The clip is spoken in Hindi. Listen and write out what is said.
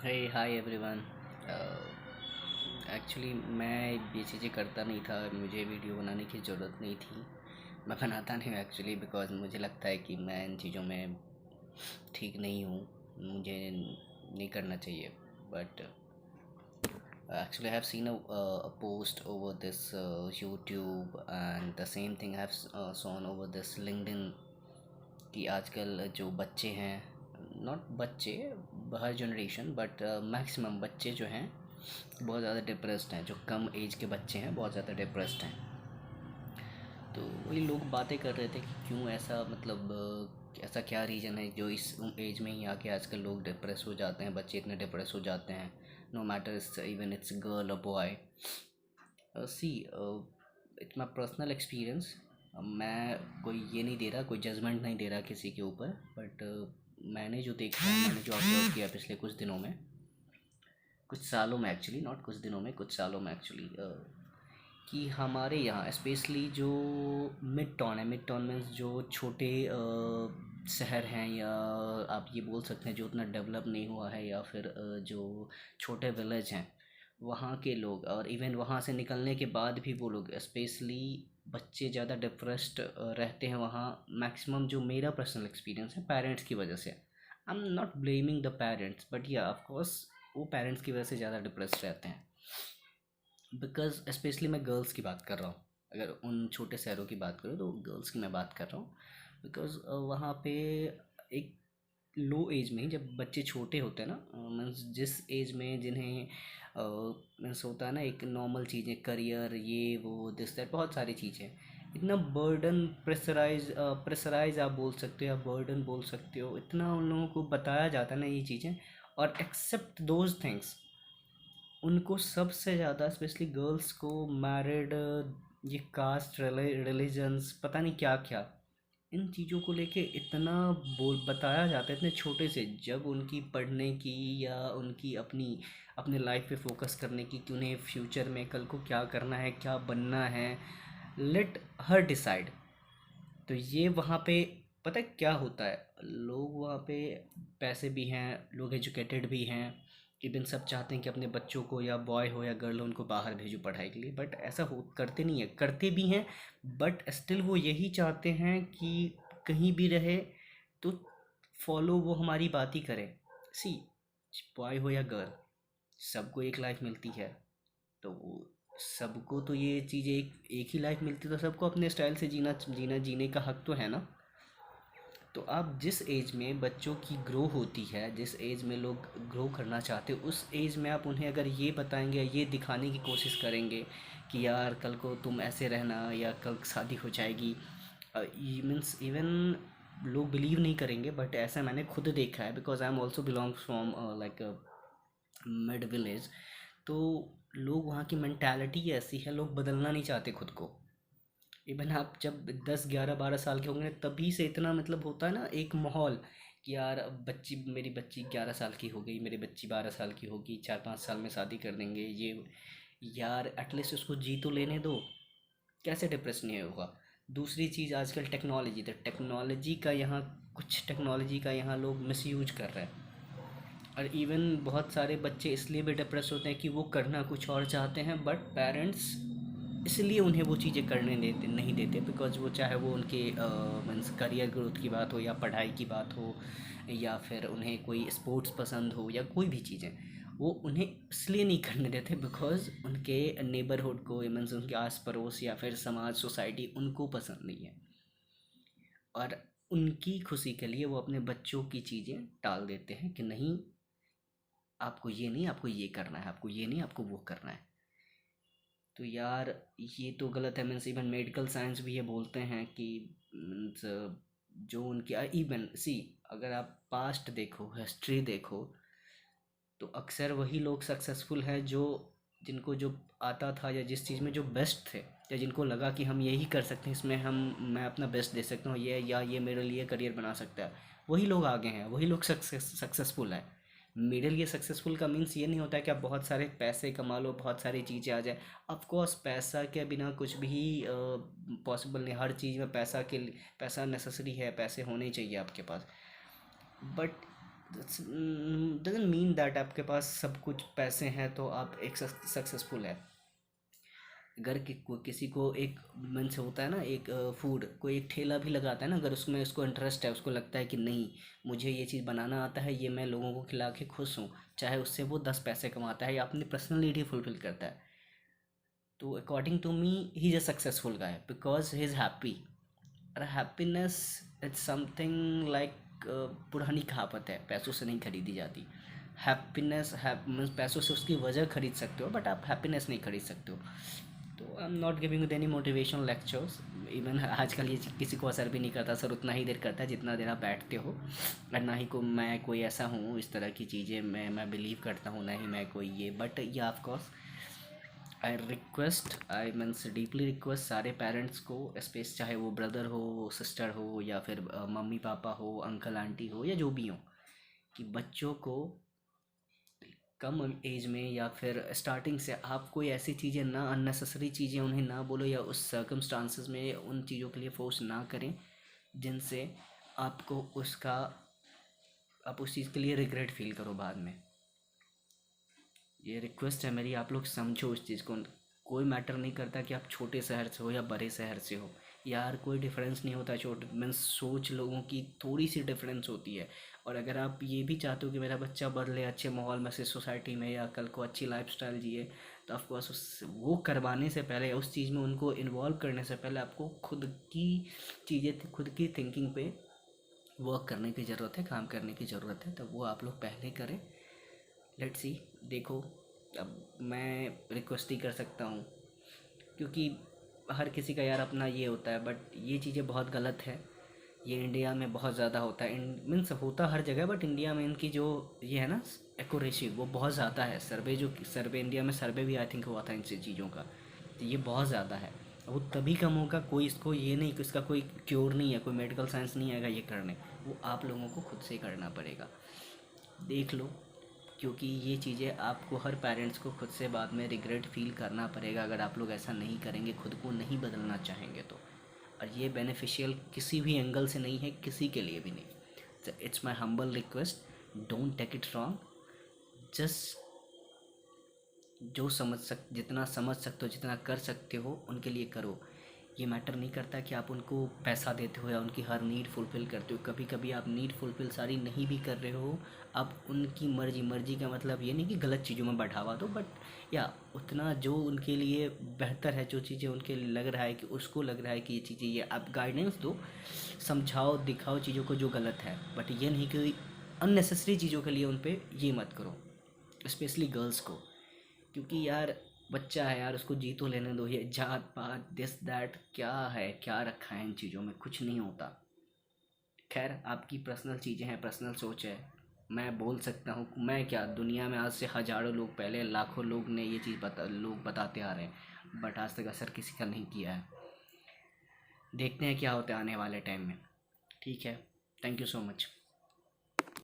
हे हाय एवरीवन। एक्चुअली मैं ये चीज़ें करता नहीं था, मुझे वीडियो बनाने की ज़रूरत नहीं थी। मैं बनाता नहीं हूँ एक्चुअली, बिकॉज़ मुझे लगता है कि मैं इन चीज़ों में ठीक नहीं हूँ, मुझे नहीं करना चाहिए। But actually I have seen a post over this YouTube, and the same thing I have seen over this LinkedIn कि आजकल जो बच्चे हैं, नॉट बच्चे, हर जनरेशन, बट मैक्सिमम बच्चे जो हैं बहुत ज़्यादा डिप्रेस्ड हैं। जो कम एज के बच्चे हैं बहुत ज़्यादा डिप्रेस्ड हैं। तो वही लोग बातें कर रहे थे कि क्यों ऐसा, मतलब ऐसा क्या रीज़न है जो इस एज में ही आके आजकल लोग डिप्रेस हो जाते हैं, बच्चे इतने डिप्रेस हो जाते हैं। No matter even it's girl और boy. See it's my personal experience. मैं कोई ये नहीं दे रहा, कोई जजमेंट नहीं दे रहा किसी के ऊपर, बट मैंने जो देखा है, मैंने जो ऑब्जर्व किया पिछले कुछ दिनों में, कुछ सालों में एक्चुअली, नॉट कुछ दिनों में, कुछ सालों में एक्चुअली, कि हमारे यहाँ स्पेशली जो मिड टाउन है, मिड टाउन मीन्स जो छोटे शहर हैं, या आप ये बोल सकते हैं जो उतना डेवलप नहीं हुआ है, या फिर जो छोटे विलेज हैं, वहाँ के लोग, और इवन वहाँ से निकलने के बाद भी वो लोग स्पेशली बच्चे ज़्यादा डिप्रेस्ड रहते हैं वहाँ। मैक्सिमम जो मेरा पर्सनल एक्सपीरियंस है, पेरेंट्स की वजह से। I am not blaming the parents, but या ऑफ कोर्स वो पेरेंट्स की वजह से ज़्यादा डिप्रेस्ड रहते हैं। बिकॉज स्पेशली मैं गर्ल्स की बात कर रहा हूँ, अगर उन छोटे शहरों की बात करूँ तो गर्ल्स की मैं बात कर रहा हूँ। बिकॉज वहाँ पे एक लो एज में ही जब बच्चे छोटे होते हैं ना, मीन्स जिस एज में जिन्हें मीन्स होता है ना, एक नॉर्मल चीज़ें, करियर, ये वो दिस दैट, बहुत सारी चीज़ें, इतना बर्डन, प्रेशराइज आप बोल सकते हो या बर्डन बोल सकते हो, इतना उन लोगों को बताया जाता है ना ये चीज़ें। और एक्सेप्ट दोज थिंग्स, उनको सबसे ज़्यादा स्पेशली गर्ल्स को मैरिड, ये कास्ट, रिलीजन्स, पता नहीं क्या क्या, इन चीज़ों को लेके इतना बोल बताया जाता है इतने छोटे से, जब उनकी पढ़ने की या उनकी अपनी अपने लाइफ पे फोकस करने की, कि उन्हें फ्यूचर में कल को क्या करना है, क्या बनना है, लेट हर डिसाइड। तो ये वहाँ पे पता है क्या होता है, लोग वहाँ पे पैसे भी हैं, लोग एजुकेटेड भी हैं, इवन सब चाहते हैं कि अपने बच्चों को, या बॉय हो या गर्ल हो, उनको बाहर भेजो पढ़ाई के लिए, बट ऐसा हो करते नहीं है, करते भी हैं, बट स्टिल वो यही चाहते हैं कि कहीं भी रहे तो फॉलो वो हमारी बात ही करें। सी, बॉय हो या गर्ल, सबको एक लाइफ मिलती है, तो सबको तो ये चीज़ एक एक ही लाइफ मिलती है, तो सबको अपने स्टाइल से जीना जीना जीने का हक तो है ना। तो आप जिस एज में बच्चों की ग्रो होती है, जिस एज में लोग ग्रो करना चाहते हो, उस एज में आप उन्हें अगर ये बताएंगे, ये दिखाने की कोशिश करेंगे कि यार कल को तुम ऐसे रहना, या कल शादी हो जाएगी, मीन्स इवन लोग बिलीव नहीं करेंगे, बट ऐसा मैंने खुद देखा है, because I am also belongs from like mid village. तो लोग, वहाँ की मैंटेलिटी ऐसी है, लोग बदलना नहीं चाहते खुद को। इवन आप जब 10 11 12 साल के होंगे ना, तभी से इतना, मतलब होता है ना एक माहौल, कि यार अब बच्ची, मेरी बच्ची 11 साल की हो गई, मेरी बच्ची 12 साल की होगी, 4 5 साल में शादी कर देंगे ये। यार एटलीस्ट उसको जी तो लेने दो, कैसे डिप्रेस नहीं होगा। दूसरी चीज़, आजकल टेक्नोलॉजी, तो टेक्नोलॉजी का यहाँ, कुछ टेक्नोलॉजी का यहाँ लोग मिसयूज कर रहे हैं। और इवन बहुत सारे बच्चे इसलिए भी डिप्रेस होते हैं कि वो करना कुछ और चाहते हैं, बट पेरेंट्स इसलिए उन्हें वो चीज़ें करने देते नहीं देते, बिकॉज वो, चाहे वो उनके मीन्स करियर ग्रोथ की बात हो, या पढ़ाई की बात हो, या फिर उन्हें कोई स्पोर्ट्स पसंद हो, या कोई भी चीज़ें, वो उन्हें इसलिए नहीं करने देते बिकॉज उनके नेबरहुड को, मीन्स उनके आस पड़ोस या फिर समाज, सोसाइटी उनको पसंद नहीं है। और उनकी खुशी के लिए वो अपने बच्चों की चीज़ें टाल देते हैं कि नहीं, आपको ये नहीं, आपको ये करना है, आपको ये नहीं, आपको वो करना है। तो यार ये तो गलत है। मीन्स इवन मेडिकल साइंस भी ये बोलते हैं कि मीन्स जो उनकी, इवन सी, अगर आप पास्ट देखो, हिस्ट्री देखो, तो अक्सर वही लोग सक्सेसफुल हैं जो, जिनको जो आता था, या जिस चीज़ में जो बेस्ट थे, या जिनको लगा कि हम यही कर सकते हैं, इसमें मैं अपना बेस्ट दे सकता हूँ, ये या ये मेरे लिए करियर बना सकता है, वही लोग आगे हैं, वही लोग सक्सेसफुल है। मेरे लिए सक्सेसफुल का मीन्स ये नहीं होता है कि आप बहुत सारे पैसे कमा लो, बहुत सारी चीज़ें आ जाए। ऑफ कोर्स पैसा के बिना कुछ भी पॉसिबल नहीं, हर चीज़ में पैसा के लिए, पैसा नेसेसरी है, पैसे होने ही चाहिए आपके पास। बट डजंट मीन दैट आपके पास सब कुछ पैसे हैं तो आप एक सक्सेसफुल है। अगर किसी को एक मन से होता है ना, एक फूड कोई एक ठेला भी लगाता है ना, अगर उसमें उसको इंटरेस्ट है, उसको लगता है कि नहीं मुझे ये चीज़ बनाना आता है, ये मैं लोगों को खिला के खुश हूँ, चाहे उससे वो 10 पैसे कमाता है या अपनी पर्सनल नीड ही फुलफिल करता है, तो according to me he is a successful guy because he is happy. और हैप्पीनेस इज समथिंग लाइक, पुरानी कहावत है, पैसों से नहीं खरीदी जाती। हैप्पीनेस मीन्स पैसों से उसकी वजह खरीद सकते हो बट आप हैप्पीनेस नहीं खरीद सकते हो। तो I am not giving with any motivational lectures. Even आजकल ये किसी को असर भी नहीं करता, सर उतना ही देर करता है जितना देर आप बैठते हो। और ना ही मैं कोई ऐसा हूँ इस तरह की चीज़ें मैं बिलीव करता हूँ, ना ही मैं कोई ये, बट या of course I request, I means deeply request सारे पेरेंट्स को, स्पेस चाहे वो ब्रदर हो, सिस्टर हो, या फिर मम्मी पापा हो, अंकल आंटी हो, या जो भी हो, कि बच्चों को कम एज में या फिर स्टार्टिंग से आप कोई ऐसी चीज़ें ना, अननेसेसरी चीज़ें उन्हें ना बोलो या उस सर्कमस्टांसेस में उन चीज़ों के लिए फोर्स ना करें जिनसे आपको उसका, आप उस चीज़ के लिए रिग्रेट फील करो बाद में। ये रिक्वेस्ट है मेरी, आप लोग समझो उस चीज़ को। कोई मैटर नहीं करता कि आप छोटे शहर से हो या बड़े शहर से हो, यार कोई डिफरेंस नहीं होता। छोटे मीन्स सोच लोगों की थोड़ी सी डिफरेंस होती है। और अगर आप ये भी चाहते हो कि मेरा बच्चा बदले अच्छे माहौल में से, सोसाइटी में, या कल को अच्छी लाइफस्टाइल जिए, तो ऑफकोर्स उस वो करवाने से पहले, उस चीज़ में उनको इन्वॉल्व करने से पहले आपको खुद की चीज़ें, खुद की थिंकिंग पे वर्क करने की ज़रूरत है, काम करने की ज़रूरत है। तो वो आप लोग पहले करें। लेट्स सी, देखो, अब मैं रिक्वेस्ट ही कर सकता हूँ क्योंकि हर किसी का यार अपना ये होता है, बट ये चीज़ें बहुत गलत है। ये इंडिया में बहुत ज़्यादा होता है, मीन्स होता हर जगह, बट इंडिया में इनकी जो ये है ना एक्यूरेसी, वो बहुत ज़्यादा है। सर्वे इंडिया में सर्वे भी आई थिंक हुआ था इन चीज़ों का, तो ये बहुत ज़्यादा है। वो तभी कम होगा, कोई इसको ये नहीं कि इसका कोई क्योर नहीं है, कोई मेडिकल साइंस नहीं आएगा ये करने, वो आप लोगों को खुद से करना पड़ेगा। देख लो, क्योंकि ये चीज़ें आपको, हर पेरेंट्स को खुद से बाद में रिग्रेट फील करना पड़ेगा अगर आप लोग ऐसा नहीं करेंगे, खुद को नहीं बदलना चाहेंगे तो। और ये बेनिफिशियल किसी भी एंगल से नहीं है, किसी के लिए भी नहीं। It's my humble request, don't take it wrong. Just जो जितना समझ सकते हो, जितना कर सकते हो उनके लिए करो। ये मैटर नहीं करता कि आप उनको पैसा देते हो या उनकी हर नीड फुलफ़िल करते हो। कभी कभी आप नीड फुलफ़िल सारी नहीं भी कर रहे हो, आप उनकी मर्ज़ी, मर्ज़ी का मतलब ये नहीं कि गलत चीज़ों में बढ़ावा दो, बट या उतना जो उनके लिए बेहतर है, जो चीज़ें उनके लग रहा है कि उसको लग रहा है कि ये चीज़ें, ये आप गाइडेंस दो, समझाओ, दिखाओ चीज़ों को जो गलत है, बट ये नहीं कि अननेसेसरी चीज़ों के लिए उन पर ये मत करो, स्पेशली गर्ल्स को। क्योंकि यार बच्चा है यार, उसको जी तो लेने दो। ये जात पात दिस दैट क्या है, क्या रखा है इन चीज़ों में, कुछ नहीं होता। खैर आपकी पर्सनल चीज़ें हैं, पर्सनल सोच है। मैं बोल सकता हूँ, मैं क्या, दुनिया में आज से हज़ारों लोग पहले, लाखों लोग ने ये चीज़ लोग बताते आ रहे हैं, बट आज तक असर किसी का नहीं किया है। देखते हैं क्या होता है आने वाले टाइम में। ठीक है, थैंक यू सो मच।